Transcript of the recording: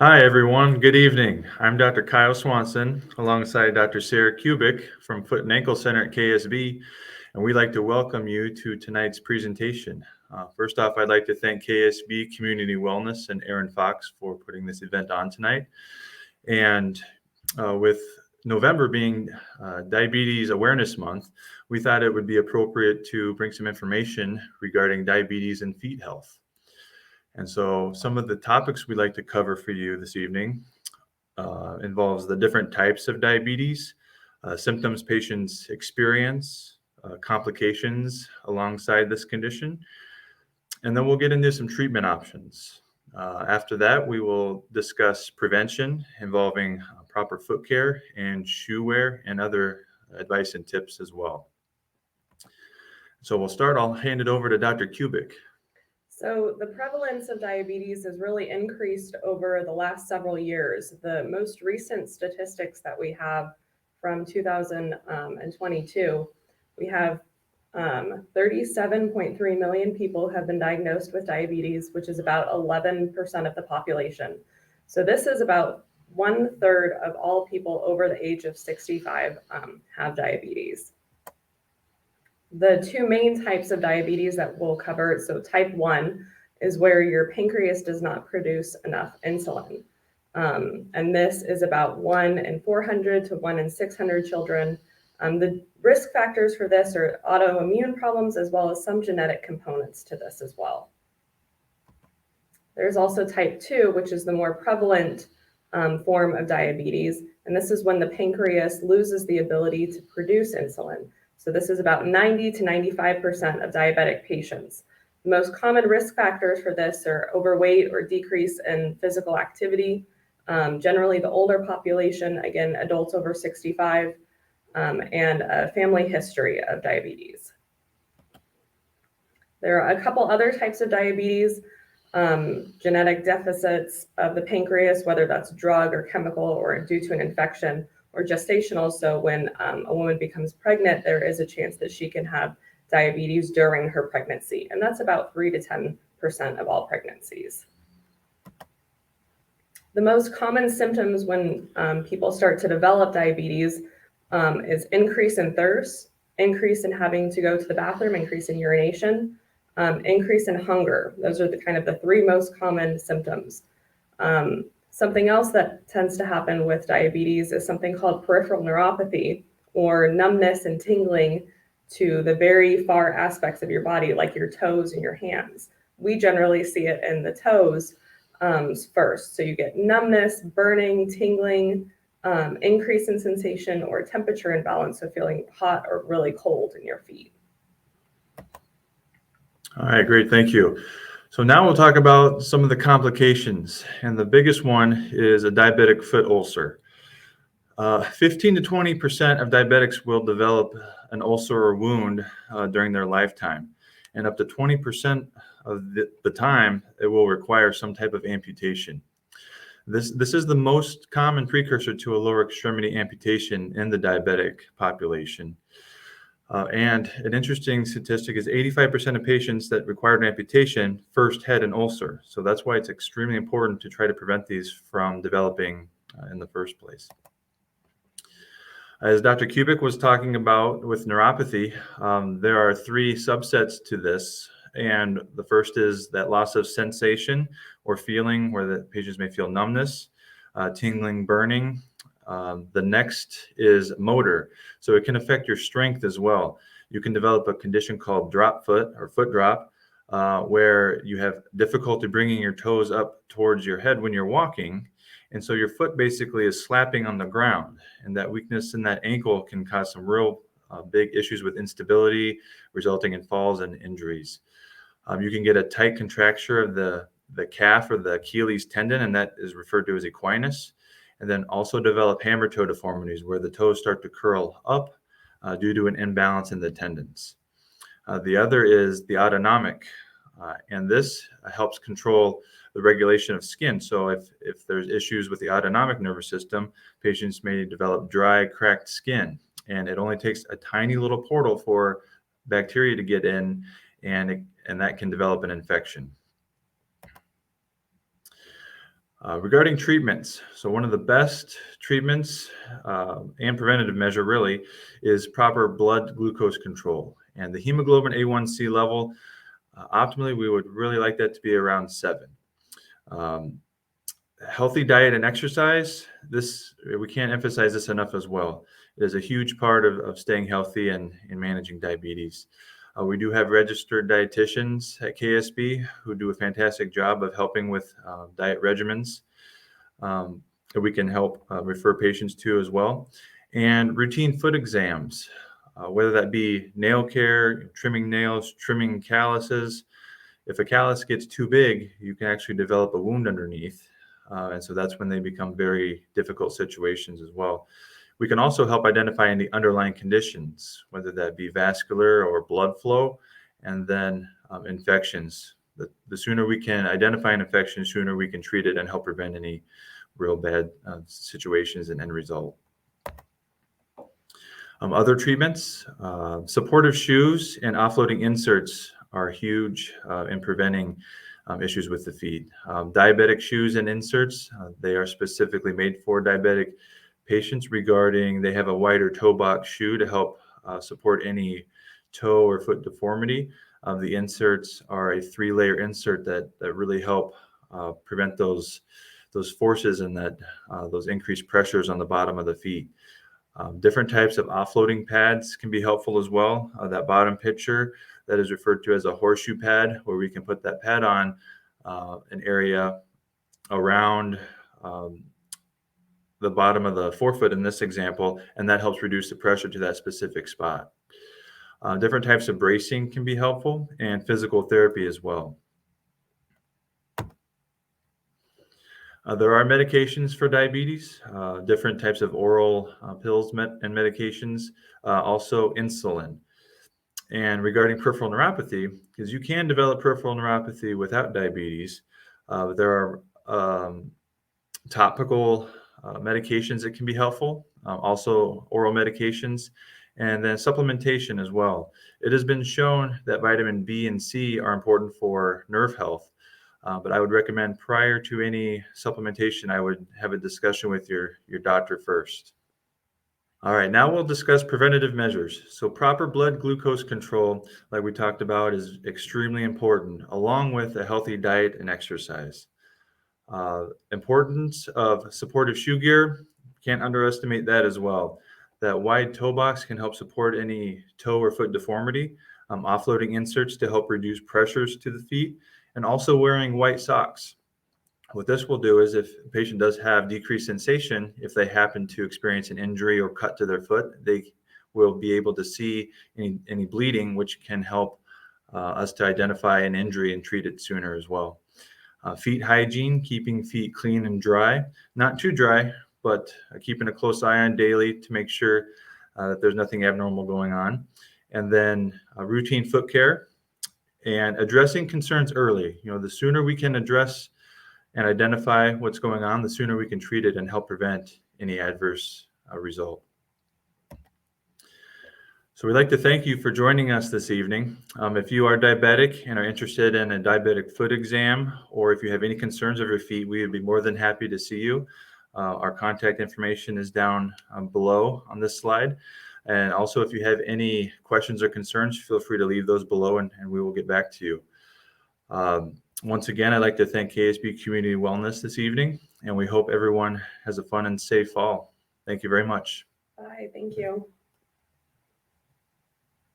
Hi, everyone. Good evening. I'm Dr. Kyle Swanson, alongside Dr. Sarah Kubik from Foot and Ankle Center at KSB, and we'd like to welcome you to tonight's presentation. First off, I'd like to thank KSB Community Wellness and Aaron Fox for putting this event on tonight. And with November being Diabetes Awareness Month, we thought it would be appropriate to bring some information regarding diabetes and feet health. And so some of the topics we'd like to cover for you this evening involves the different types of diabetes, symptoms patients experience, complications alongside this condition, and then we'll get into some treatment options. After that, we will discuss prevention involving proper foot care and shoe wear and other advice and tips as well. So we'll start. I'll hand it over to Dr. Kubik. So the prevalence of diabetes has really increased over the last several years. The most recent statistics that we have from 2022, we have 37.3 million people have been diagnosed with diabetes, which is about 11% of the population. So this is about 1/3 of all people over the age of 65 have diabetes. The two main types of diabetes that we'll cover, so type 1 is where your pancreas does not produce enough insulin. And this is about 1 in 400 to 1 in 600 children. The risk factors for this are autoimmune problems as well as some genetic components to this as well. There's also type 2, which is the more prevalent form of diabetes. And this is when the pancreas loses the ability to produce insulin. So this is about 90 to 95% of diabetic patients. The most common risk factors for this are overweight or decrease in physical activity. Generally the older population, again, adults over 65, and a family history of diabetes. There are a couple other types of diabetes, genetic deficits of the pancreas, whether that's drug or chemical or due to an infection, or gestational. So when a woman becomes pregnant, there is a chance that she can have diabetes during her pregnancy. And that's about 3 to 10% of all pregnancies. The most common symptoms when people start to develop diabetes is increase in thirst, increase in having to go to the bathroom, increase in urination, increase in hunger. Those are the 3 most common symptoms. Something else that tends to happen with diabetes is something called peripheral neuropathy, or numbness and tingling to the very far aspects of your body, like your toes and your hands. We generally see it in the toes first. So you get numbness, burning, tingling, increase in sensation, or temperature imbalance, so feeling hot or really cold in your feet. All right, great, thank you. So now we'll talk about some of the complications, and the biggest one is a diabetic foot ulcer. 15 to 20% of diabetics will develop an ulcer or wound during their lifetime, and up to 20% of the time it will require some type of amputation. This is the most common precursor to a lower extremity amputation in the diabetic population. And an interesting statistic is 85% of patients that required an amputation first had an ulcer. So that's why it's extremely important to try to prevent these from developing in the first place. As Dr. Kubik was talking about with neuropathy, there are 3 subsets to this. And the first is that loss of sensation or feeling, where the patients may feel numbness, tingling, burning. The next is motor. So it can affect your strength as well. You can develop a condition called drop foot or foot drop, where you have difficulty bringing your toes up towards your head when you're walking. And so your foot basically is slapping on the ground, and that weakness in that ankle can cause some real big issues with instability, resulting in falls and injuries. You can get a tight contracture of the calf or the Achilles tendon, and that is referred to as equinus. And then also develop hammer toe deformities, where the toes start to curl up due to an imbalance in the tendons. The other is the autonomic, and this helps control the regulation of skin. So if there's issues with the autonomic nervous system, patients may develop dry, cracked skin, and it only takes a tiny little portal for bacteria to get in, and that can develop an infection. Regarding treatments, so one of the best treatments and preventative measure really is proper blood glucose control. And the hemoglobin A1C level, optimally, we would really like that to be around 7. Healthy diet and exercise, we can't emphasize this enough as well. It is a huge part of staying healthy and managing diabetes. We do have registered dietitians at KSB who do a fantastic job of helping with diet regimens that we can help refer patients to as well. And routine foot exams, whether that be nail care, trimming nails, trimming calluses. If a callus gets too big, you can actually develop a wound underneath. And so that's when they become very difficult situations as well. We can also help identify any underlying conditions, whether that be vascular or blood flow, and then infections. The sooner we can identify an infection, the sooner we can treat it and help prevent any real bad situations and end result. Other treatments, supportive shoes and offloading inserts are huge in preventing issues with the feet. Diabetic shoes and inserts, they are specifically made for diabetic patients regarding they have a wider toe box shoe to help support any toe or foot deformity. The inserts are a 3-layer insert that really help prevent those forces and those increased pressures on the bottom of the feet. Different types of offloading pads can be helpful as well. That bottom picture that is referred to as a horseshoe pad, where we can put that pad on an area around the bottom of the forefoot in this example, and that helps reduce the pressure to that specific spot. Different types of bracing can be helpful, and physical therapy as well. There are medications for diabetes, different types of oral pills and medications, also insulin. And regarding peripheral neuropathy, because you can develop peripheral neuropathy without diabetes, there are topical medications that can be helpful, also oral medications, and then supplementation as well. It has been shown that vitamin B and C are important for nerve health. But I would recommend prior to any supplementation, I would have a discussion with your doctor first. All right, now we'll discuss preventative measures. So proper blood glucose control, like we talked about, is extremely important, along with a healthy diet and exercise. Importance of supportive shoe gear, can't underestimate that as well. That wide toe box can help support any toe or foot deformity. Offloading inserts to help reduce pressures to the feet, and also wearing white socks. What this will do is if a patient does have decreased sensation, if they happen to experience an injury or cut to their foot, they will be able to see any bleeding, which can help us to identify an injury and treat it sooner as well. Feet hygiene, keeping feet clean and dry, not too dry, but keeping a close eye on daily to make sure that there's nothing abnormal going on. And then routine foot care and addressing concerns early. The sooner we can address and identify what's going on, the sooner we can treat it and help prevent any adverse result. So we'd like to thank you for joining us this evening. If you are diabetic and are interested in a diabetic foot exam, or if you have any concerns of your feet, we would be more than happy to see you. Our contact information is down below on this slide. And also, if you have any questions or concerns, feel free to leave those below and we will get back to you. Once again, I'd like to thank KSB Community Wellness this evening, and we hope everyone has a fun and safe fall. Thank you very much. Bye. Thank you.